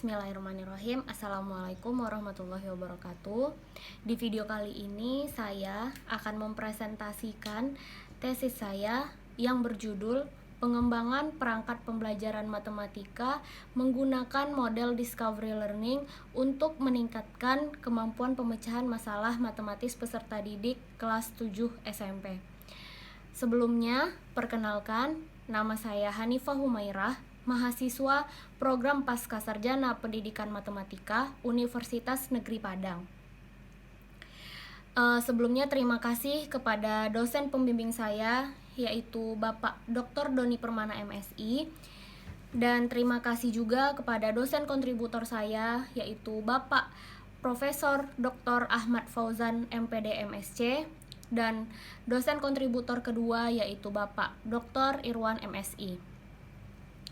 Bismillahirrahmanirrahim. Assalamualaikum warahmatullahi wabarakatuh. Di video kali ini saya akan mempresentasikan tesis saya yang berjudul Pengembangan Perangkat Pembelajaran Matematika menggunakan model Discovery Learning untuk meningkatkan kemampuan pemecahan masalah matematis peserta didik kelas 7 SMP. Sebelumnya, perkenalkan, nama saya Hanifah Humairah, mahasiswa Program Pascasarjana Pendidikan Matematika Universitas Negeri Padang. Sebelumnya terima kasih kepada dosen pembimbing saya, yaitu Bapak Dr. Doni Permana MSI, dan terima kasih juga kepada dosen kontributor saya, yaitu Bapak Profesor Dr. Ahmad Fauzan MPD MSc, dan dosen kontributor kedua yaitu Bapak Dr. Irwan MSI.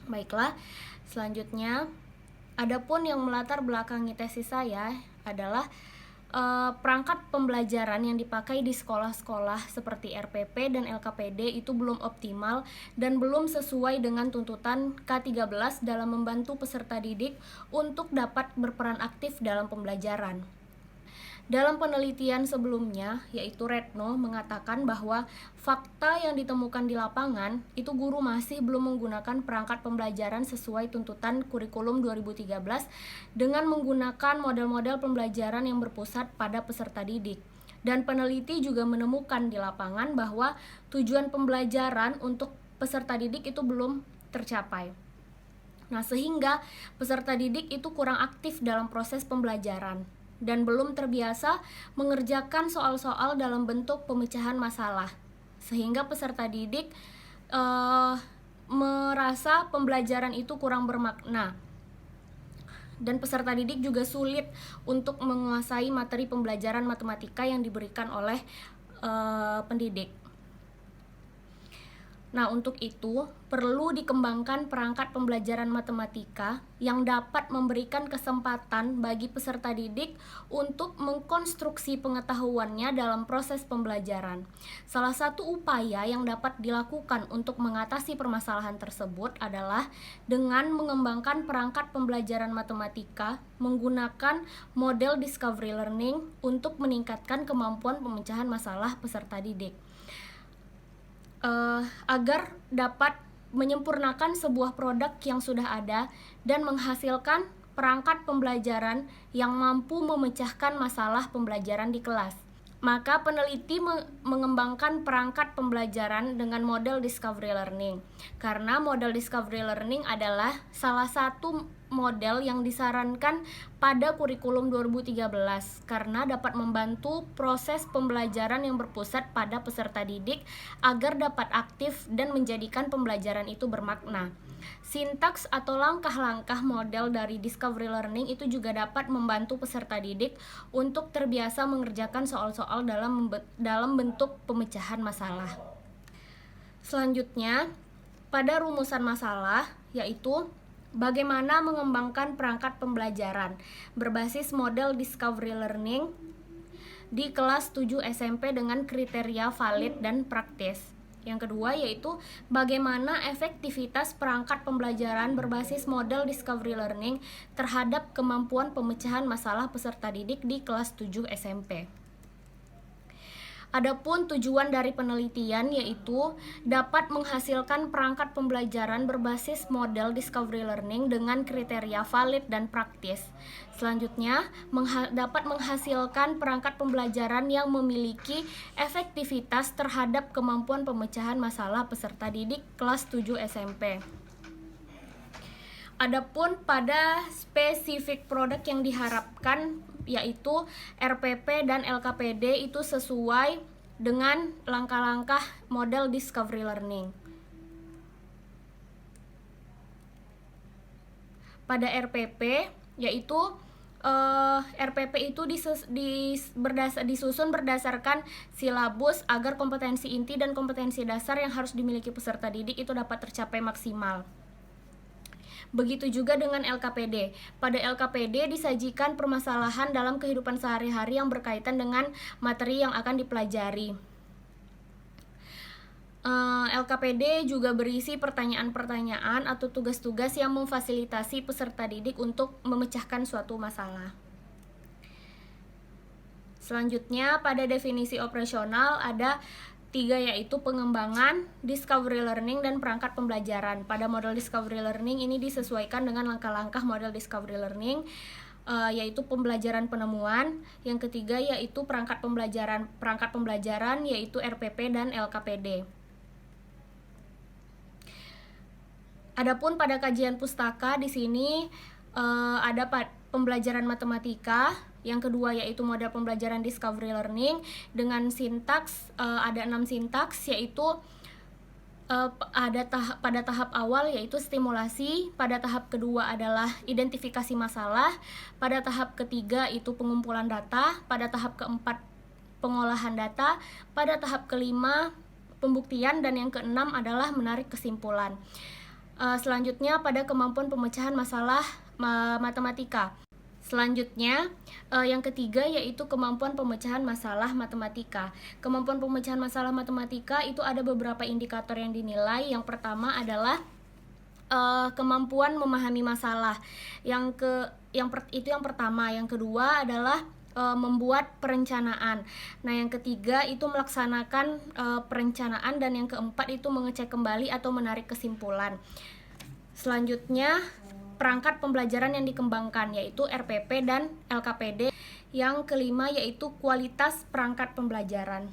Baiklah, selanjutnya, adapun yang melatar belakangi tesis saya adalah perangkat pembelajaran yang dipakai di sekolah-sekolah seperti RPP dan LKPD itu belum optimal dan belum sesuai dengan tuntutan K13 dalam membantu peserta didik untuk dapat berperan aktif dalam pembelajaran. Dalam penelitian sebelumnya, yaitu Retno mengatakan bahwa fakta yang ditemukan di lapangan itu guru masih belum menggunakan perangkat pembelajaran sesuai tuntutan kurikulum 2013 dengan menggunakan model-model pembelajaran yang berpusat pada peserta didik. Dan peneliti juga menemukan di lapangan bahwa tujuan pembelajaran untuk peserta didik itu belum tercapai. Nah, sehingga peserta didik itu kurang aktif dalam proses pembelajaran dan belum terbiasa mengerjakan soal-soal dalam bentuk pemecahan masalah, sehingga peserta didik merasa pembelajaran itu kurang bermakna, dan peserta didik juga sulit untuk menguasai materi pembelajaran matematika yang diberikan oleh pendidik. Nah, untuk itu perlu dikembangkan perangkat pembelajaran matematika yang dapat memberikan kesempatan bagi peserta didik untuk mengkonstruksi pengetahuannya dalam proses pembelajaran. Salah satu upaya yang dapat dilakukan untuk mengatasi permasalahan tersebut adalah dengan mengembangkan perangkat pembelajaran matematika menggunakan model Discovery Learning untuk meningkatkan kemampuan pemecahan masalah peserta didik. Agar dapat menyempurnakan sebuah produk yang sudah ada dan menghasilkan perangkat pembelajaran yang mampu memecahkan masalah pembelajaran di kelas. Maka peneliti mengembangkan perangkat pembelajaran dengan model Discovery Learning, karena model Discovery Learning adalah salah satu model yang disarankan pada kurikulum 2013 karena dapat membantu proses pembelajaran yang berpusat pada peserta didik agar dapat aktif dan menjadikan pembelajaran itu bermakna. Sintaks atau langkah-langkah model dari Discovery Learning itu juga dapat membantu peserta didik untuk terbiasa mengerjakan soal-soal dalam bentuk pemecahan masalah. Selanjutnya, pada rumusan masalah, yaitu bagaimana mengembangkan perangkat pembelajaran berbasis model Discovery Learning di kelas 7 SMP dengan kriteria valid dan praktis. Yang kedua yaitu bagaimana efektivitas perangkat pembelajaran berbasis model Discovery Learning terhadap kemampuan pemecahan masalah peserta didik di kelas 7 SMP. Adapun tujuan dari penelitian yaitu dapat menghasilkan perangkat pembelajaran berbasis model Discovery Learning dengan kriteria valid dan praktis. Selanjutnya, dapat menghasilkan perangkat pembelajaran yang memiliki efektivitas terhadap kemampuan pemecahan masalah peserta didik kelas 7 SMP. Adapun pada spesifik produk yang diharapkan yaitu RPP dan LKPD itu sesuai dengan langkah-langkah model Discovery Learning. Pada RPP yaitu RPP itu disusun berdasarkan silabus agar kompetensi inti dan kompetensi dasar yang harus dimiliki peserta didik itu dapat tercapai maksimal. Begitu juga dengan LKPD. Pada LKPD disajikan permasalahan dalam kehidupan sehari-hari yang berkaitan dengan materi yang akan dipelajari. LKPD juga berisi pertanyaan-pertanyaan atau tugas-tugas yang memfasilitasi peserta didik untuk memecahkan suatu masalah. Selanjutnya, pada definisi operasional ada 3, yaitu pengembangan, discovery learning, dan perangkat pembelajaran. Pada model discovery learning ini disesuaikan dengan langkah-langkah model discovery learning, yaitu pembelajaran penemuan. Yang ketiga yaitu perangkat pembelajaran yaitu RPP dan LKPD. Adapun pada kajian pustaka di sini ada pembelajaran matematika. Yang kedua yaitu model pembelajaran discovery learning dengan sintaks, ada 6 sintaks, yaitu pada tahap awal yaitu stimulasi, pada tahap kedua adalah identifikasi masalah, pada tahap ketiga itu pengumpulan data, pada tahap keempat pengolahan data, pada tahap kelima pembuktian, dan yang keenam adalah menarik kesimpulan. Selanjutnya pada kemampuan pemecahan masalah matematika. Selanjutnya, yang ketiga yaitu kemampuan pemecahan masalah matematika. Kemampuan pemecahan masalah matematika itu ada beberapa indikator yang dinilai. Yang pertama adalah kemampuan memahami masalah. Itu yang pertama. Yang kedua adalah membuat perencanaan. Nah, yang ketiga itu melaksanakan perencanaan, dan yang keempat itu mengecek kembali atau menarik kesimpulan. Selanjutnya, perangkat pembelajaran yang dikembangkan yaitu RPP dan LKPD. Yang kelima yaitu kualitas perangkat pembelajaran.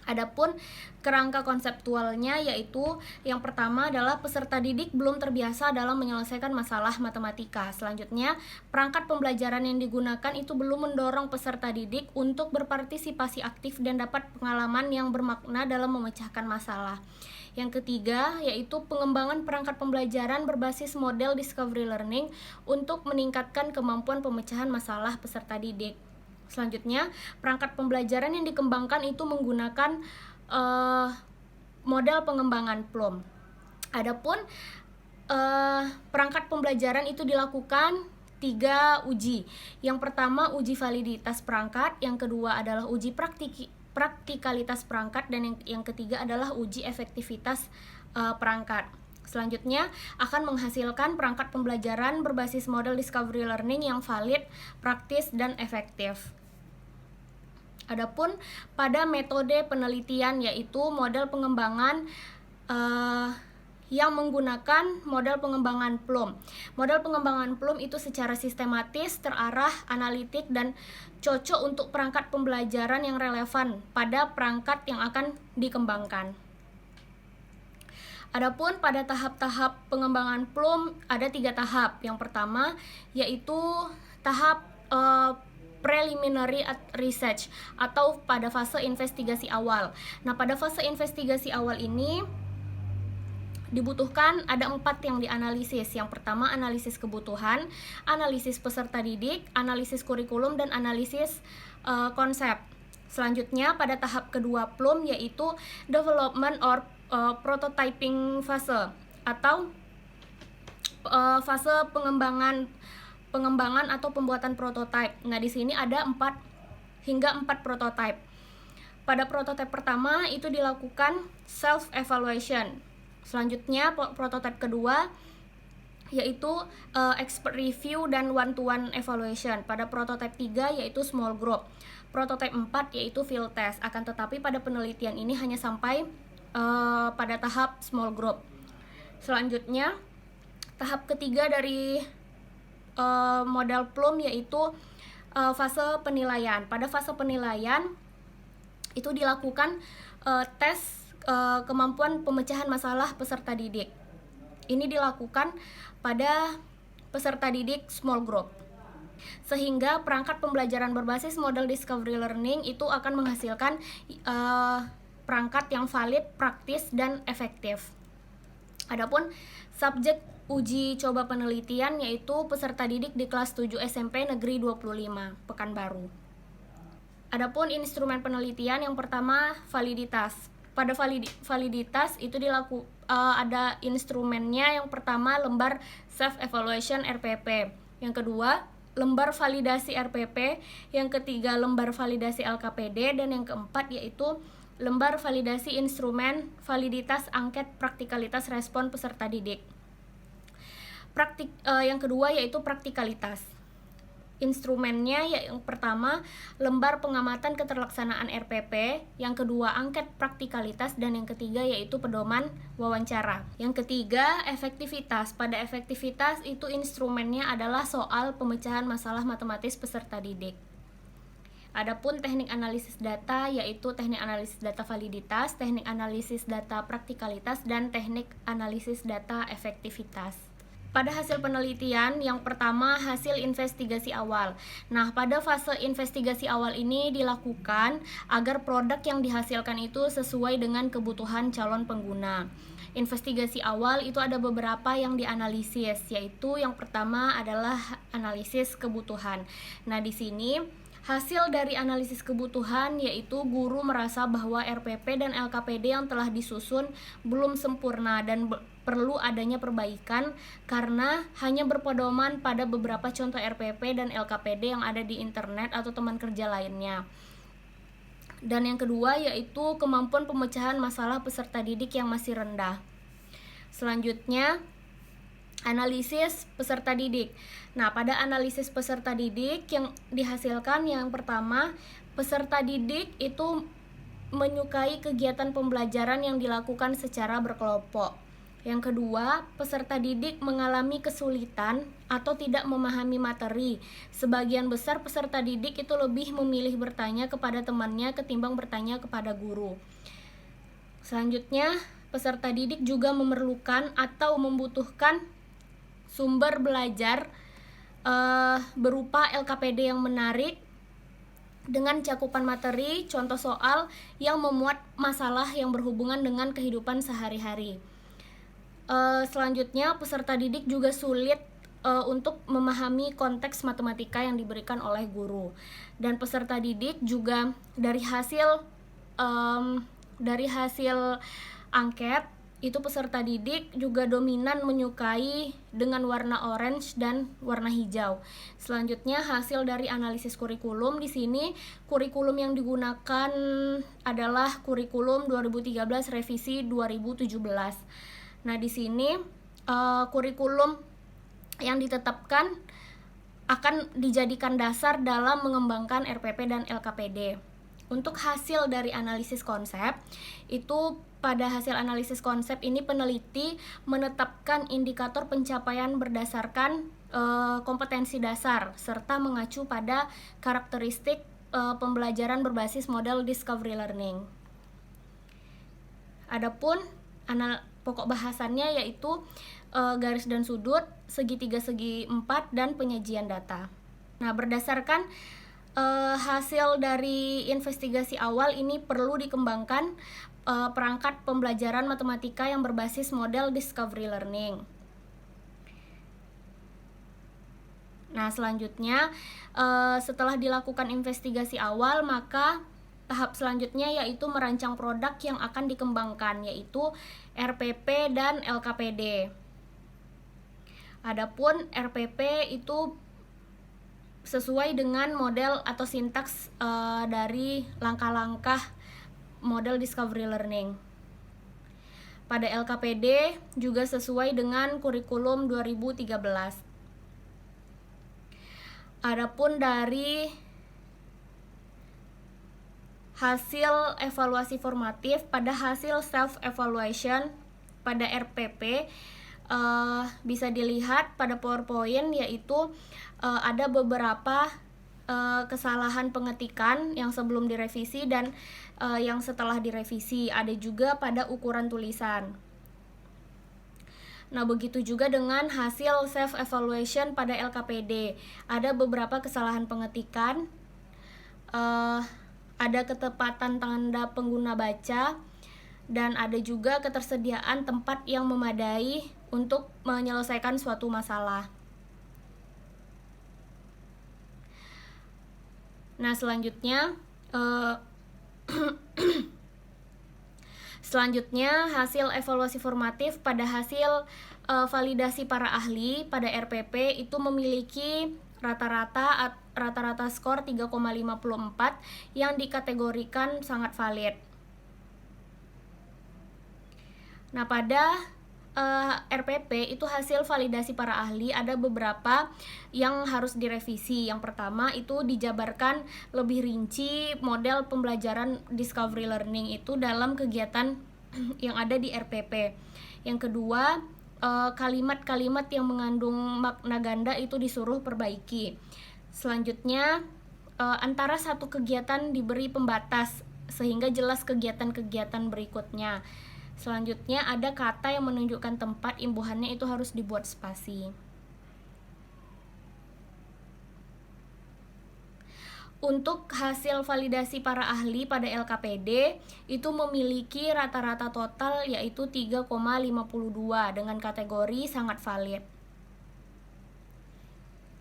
Adapun kerangka konseptualnya yaitu yang pertama adalah peserta didik belum terbiasa dalam menyelesaikan masalah matematika. Selanjutnya, perangkat pembelajaran yang digunakan itu belum mendorong peserta didik untuk berpartisipasi aktif dan dapat pengalaman yang bermakna dalam memecahkan masalah. Yang ketiga yaitu pengembangan perangkat pembelajaran berbasis model discovery learning untuk meningkatkan kemampuan pemecahan masalah peserta didik. Selanjutnya, perangkat pembelajaran yang dikembangkan itu menggunakan model pengembangan Plum. Adapun perangkat pembelajaran itu dilakukan 3 uji. Yang pertama uji validitas perangkat, yang kedua adalah uji praktikalitas perangkat, dan yang ketiga adalah uji efektivitas perangkat. Selanjutnya akan menghasilkan perangkat pembelajaran berbasis model discovery learning yang valid, praktis, dan efektif. Adapun pada metode penelitian yaitu model pengembangan yang menggunakan model pengembangan Plum. Model pengembangan Plum itu secara sistematis, terarah, analitik, dan cocok untuk perangkat pembelajaran yang relevan pada perangkat yang akan dikembangkan. Adapun pada tahap-tahap pengembangan Plum ada 3 tahap. Yang pertama yaitu tahap preliminary research atau pada fase investigasi awal. Nah, pada fase investigasi awal ini dibutuhkan ada 4 yang dianalisis. Yang pertama analisis kebutuhan, analisis peserta didik, analisis kurikulum, dan analisis konsep. Selanjutnya pada tahap kedua Plum yaitu development or prototyping fase atau fase pengembangan atau pembuatan prototipe. Nah, di sini ada 4 hingga 4 prototipe. Pada prototipe pertama itu dilakukan self evaluation. Selanjutnya prototipe kedua yaitu expert review dan one-to-one evaluation. Pada prototipe 3 yaitu small group. Prototipe 4 yaitu field test. Akan tetapi pada penelitian ini hanya sampai pada tahap small group. Selanjutnya tahap ketiga dari model Plum yaitu fase penilaian. Pada fase penilaian itu dilakukan tes kemampuan pemecahan masalah peserta didik. Ini dilakukan pada peserta didik small group. Sehingga perangkat pembelajaran berbasis model discovery learning itu akan menghasilkan perangkat yang valid, praktis, dan efektif. Adapun subjek uji coba penelitian yaitu peserta didik di kelas 7 SMP Negeri 25 Pekanbaru. Adapun instrumen penelitian yang pertama validitas. Pada validitas itu ada instrumennya. Yang pertama lembar self evaluation RPP. Yang kedua lembar validasi RPP. Yang ketiga lembar validasi LKPD, dan yang keempat yaitu lembar validasi instrumen, validitas angket, praktikalitas respon peserta didik. Yang kedua yaitu praktikalitas. Instrumennya yang pertama lembar pengamatan keterlaksanaan RPP, yang kedua angket praktikalitas, dan yang ketiga yaitu pedoman wawancara. Yang ketiga efektivitas. Pada efektivitas itu instrumennya adalah soal pemecahan masalah matematis peserta didik. Adapun teknik analisis data yaitu teknik analisis data validitas, teknik analisis data praktikalitas, dan teknik analisis data efektivitas. Pada hasil penelitian, yang pertama hasil investigasi awal. Nah, pada fase investigasi awal ini dilakukan agar produk yang dihasilkan itu sesuai dengan kebutuhan calon pengguna. Investigasi awal itu ada beberapa yang dianalisis, yaitu yang pertama adalah analisis kebutuhan. Nah, di sini hasil dari analisis kebutuhan yaitu guru merasa bahwa RPP dan LKPD yang telah disusun belum sempurna dan perlu adanya perbaikan karena hanya berpedoman pada beberapa contoh RPP dan LKPD yang ada di internet atau teman kerja lainnya. Dan yang kedua yaitu kemampuan pemecahan masalah peserta didik yang masih rendah. Selanjutnya analisis peserta didik. Nah, pada analisis peserta didik yang dihasilkan yang pertama, peserta didik itu menyukai kegiatan pembelajaran yang dilakukan secara berkelompok. Yang kedua, peserta didik mengalami kesulitan atau tidak memahami materi. Sebagian besar peserta didik itu lebih memilih bertanya kepada temannya ketimbang bertanya kepada guru. Selanjutnya, peserta didik juga memerlukan atau membutuhkan sumber belajar berupa LKPD yang menarik dengan cakupan materi, contoh soal yang memuat masalah yang berhubungan dengan kehidupan sehari-hari. Selanjutnya, peserta didik juga sulit untuk memahami konteks matematika yang diberikan oleh guru. Dan peserta didik juga dari hasil angket itu peserta didik juga dominan menyukai dengan warna orange dan warna hijau. Selanjutnya hasil dari analisis kurikulum. Di sini kurikulum yang digunakan adalah kurikulum 2013 revisi 2017. Nah, di sini kurikulum yang ditetapkan akan dijadikan dasar dalam mengembangkan RPP dan LKPD. Untuk hasil dari analisis konsep, itu pada hasil analisis konsep ini peneliti menetapkan indikator pencapaian berdasarkan kompetensi dasar serta mengacu pada karakteristik pembelajaran berbasis model discovery learning. Adapun pokok bahasannya yaitu garis dan sudut, segitiga segi 4, dan penyajian data. Nah, berdasarkan hasil dari investigasi awal ini perlu dikembangkan perangkat pembelajaran matematika yang berbasis model discovery learning. Nah, selanjutnya setelah dilakukan investigasi awal, maka tahap selanjutnya yaitu merancang produk yang akan dikembangkan, yaitu RPP dan LKPD. Adapun RPP itu sesuai dengan model atau sintaks dari langkah-langkah model discovery learning. Pada LKPD juga sesuai dengan kurikulum 2013. Adapun dari hasil evaluasi formatif, pada hasil self evaluation pada RPP bisa dilihat pada PowerPoint, yaitu ada beberapa kesalahan pengetikan yang sebelum direvisi dan yang setelah direvisi. Ada juga pada ukuran tulisan. Nah, begitu juga dengan hasil self evaluation pada LKPD. Ada beberapa kesalahan pengetikan, ada ketepatan tanda pengguna baca, dan ada juga ketersediaan tempat yang memadai untuk menyelesaikan suatu masalah. Nah, selanjutnya hasil evaluasi formatif pada hasil validasi para ahli pada RPP itu memiliki rata-rata skor 3,54 yang dikategorikan sangat valid. Nah, pada RPP itu hasil validasi para ahli ada beberapa yang harus direvisi. Yang pertama itu dijabarkan lebih rinci model pembelajaran discovery learning itu dalam kegiatan yang ada di RPP. Yang kedua, kalimat-kalimat yang mengandung makna ganda itu disuruh perbaiki. Selanjutnya, antara satu kegiatan diberi pembatas sehingga jelas kegiatan-kegiatan berikutnya. Selanjutnya ada kata yang menunjukkan tempat, imbuhannya itu harus dibuat spasi. Untuk hasil validasi para ahli pada LKPD itu memiliki rata-rata total yaitu 3,52 dengan kategori sangat valid.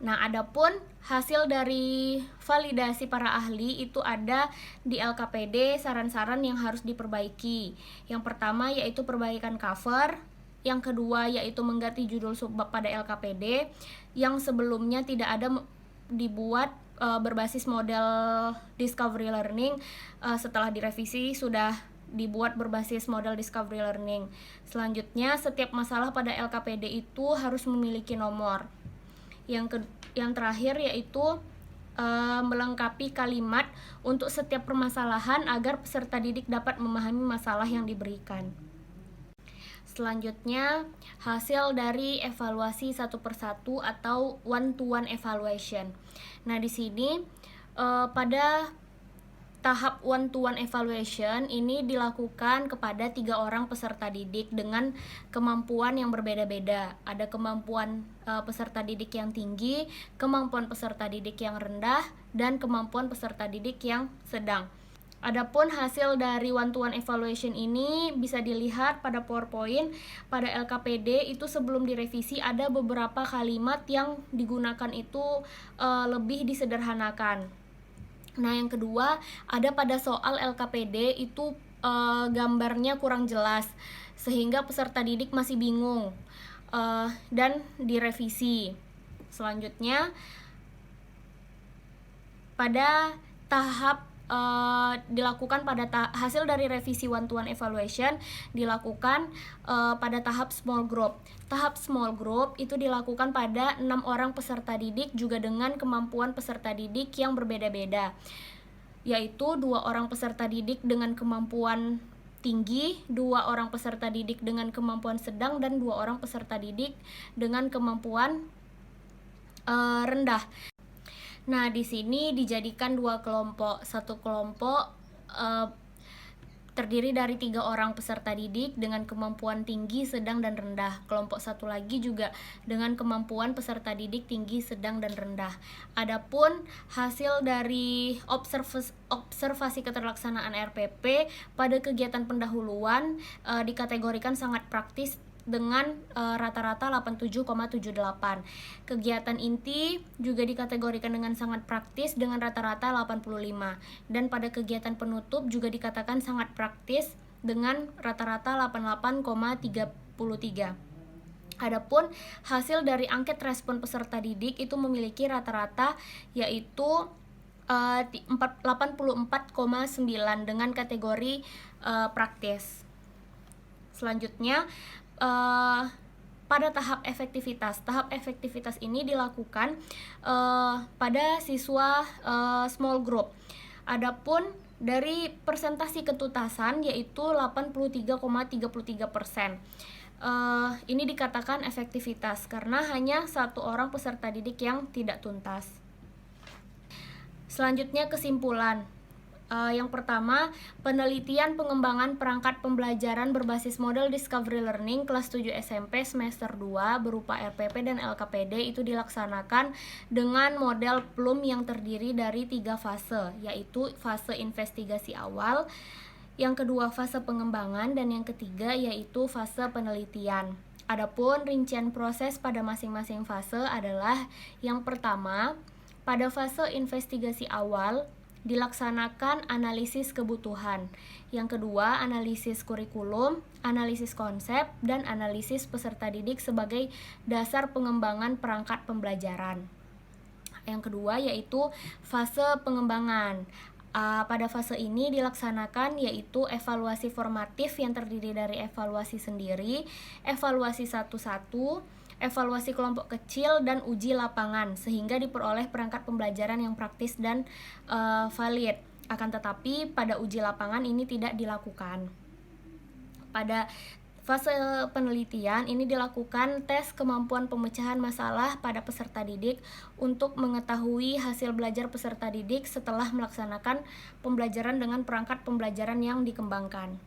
Nah, adapun hasil dari validasi para ahli itu ada di LKPD saran-saran yang harus diperbaiki. Yang pertama yaitu perbaikan cover, yang kedua yaitu mengganti judul subbab pada LKPD yang sebelumnya tidak ada dibuat berbasis model discovery learning, setelah direvisi sudah dibuat berbasis model discovery learning. Selanjutnya, setiap masalah pada LKPD itu harus memiliki nomor. Yang terakhir yaitu melengkapi kalimat untuk setiap permasalahan agar peserta didik dapat memahami masalah yang diberikan. Selanjutnya, hasil dari evaluasi satu persatu atau one-to-one evaluation. Nah, di sini pada tahap one-to-one evaluation ini dilakukan kepada 3 orang peserta didik dengan kemampuan yang berbeda-beda. Ada kemampuan peserta didik yang tinggi, kemampuan peserta didik yang rendah, dan kemampuan peserta didik yang sedang. Adapun hasil dari one-to-one evaluation ini bisa dilihat pada PowerPoint. Pada LKPD itu sebelum direvisi ada beberapa kalimat yang digunakan itu lebih disederhanakan. Nah, yang kedua ada pada soal LKPD itu gambarnya kurang jelas sehingga peserta didik masih bingung dan direvisi. Selanjutnya pada tahap dilakukan pada hasil dari revisi one-to-one evaluation dilakukan pada tahap small group. Tahap small group itu dilakukan pada 6 orang peserta didik juga dengan kemampuan peserta didik yang berbeda-beda, yaitu 2 orang peserta didik dengan kemampuan tinggi, 2 orang peserta didik dengan kemampuan sedang, dan 2 orang peserta didik dengan kemampuan rendah. Nah, di sini dijadikan 2 kelompok. Satu kelompok terdiri dari 3 orang peserta didik dengan kemampuan tinggi, sedang, dan rendah. Kelompok satu lagi juga dengan kemampuan peserta didik tinggi, sedang, dan rendah. Adapun hasil dari observasi keterlaksanaan RPP pada kegiatan pendahuluan dikategorikan sangat praktis dengan rata-rata 87,78. Kegiatan inti juga dikategorikan dengan sangat praktis dengan rata-rata 85. Dan pada kegiatan penutup juga dikatakan sangat praktis dengan rata-rata 88,33. Adapun hasil dari angket respon peserta didik itu memiliki rata-rata yaitu 84,9 dengan kategori praktis. Selanjutnya pada tahap efektivitas. Tahap efektivitas ini dilakukan pada siswa small group. Adapun dari persentasi ketuntasan yaitu 83,33%. Ini dikatakan efektivitas karena hanya 1 orang peserta didik yang tidak tuntas. Selanjutnya kesimpulan. Yang pertama, penelitian pengembangan perangkat pembelajaran berbasis model Discovery Learning kelas 7 SMP semester 2 berupa RPP dan LKPD itu dilaksanakan dengan model PLUM yang terdiri dari 3 fase, yaitu fase investigasi awal, yang kedua fase pengembangan, dan yang ketiga yaitu fase penelitian. Adapun rincian proses pada masing-masing fase adalah yang pertama, pada fase investigasi awal dilaksanakan analisis kebutuhan. Yang kedua, analisis kurikulum, analisis konsep, dan analisis peserta didik sebagai dasar pengembangan perangkat pembelajaran. Yang kedua yaitu fase pengembangan. Pada fase ini dilaksanakan yaitu evaluasi formatif yang terdiri dari evaluasi sendiri, evaluasi satu-satu, evaluasi kelompok kecil, dan uji lapangan, sehingga diperoleh perangkat pembelajaran yang praktis dan valid. Akan tetapi pada uji lapangan ini tidak dilakukan. Pada fase penelitian ini dilakukan tes kemampuan pemecahan masalah pada peserta didik untuk mengetahui hasil belajar peserta didik setelah melaksanakan pembelajaran dengan perangkat pembelajaran yang dikembangkan.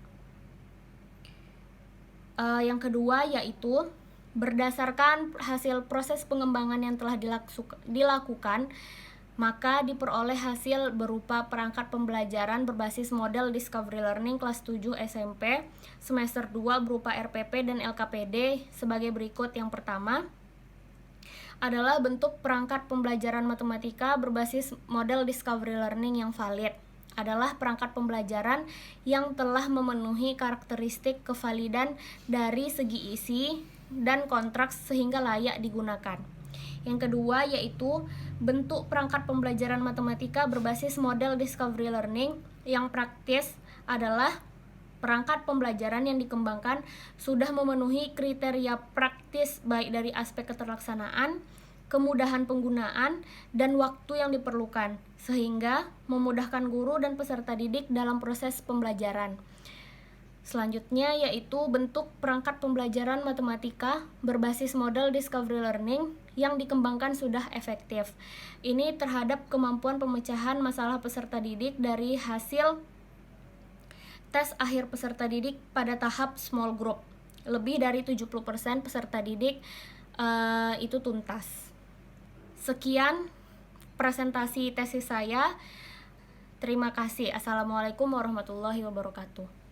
Yang kedua yaitu berdasarkan hasil proses pengembangan yang telah dilakukan, maka diperoleh hasil berupa perangkat pembelajaran berbasis model Discovery Learning kelas 7 SMP semester 2 berupa RPP dan LKPD sebagai berikut. Yang pertama adalah bentuk perangkat pembelajaran matematika berbasis model Discovery Learning yang valid. Adalah perangkat pembelajaran yang telah memenuhi karakteristik kevalidan dari segi isi dan konteks sehingga layak digunakan. Yang kedua yaitu bentuk perangkat pembelajaran matematika berbasis model Discovery Learning yang praktis. Adalah perangkat pembelajaran yang dikembangkan sudah memenuhi kriteria praktis baik dari aspek keterlaksanaan, kemudahan penggunaan, dan waktu yang diperlukan, sehingga memudahkan guru dan peserta didik dalam proses pembelajaran. Selanjutnya yaitu bentuk perangkat pembelajaran matematika berbasis model Discovery Learning yang dikembangkan sudah efektif. Ini terhadap kemampuan pemecahan masalah peserta didik dari hasil tes akhir peserta didik pada tahap small group. Lebih dari 70% peserta didik itu tuntas. Sekian presentasi tesis saya. Terima kasih. Assalamualaikum warahmatullahi wabarakatuh.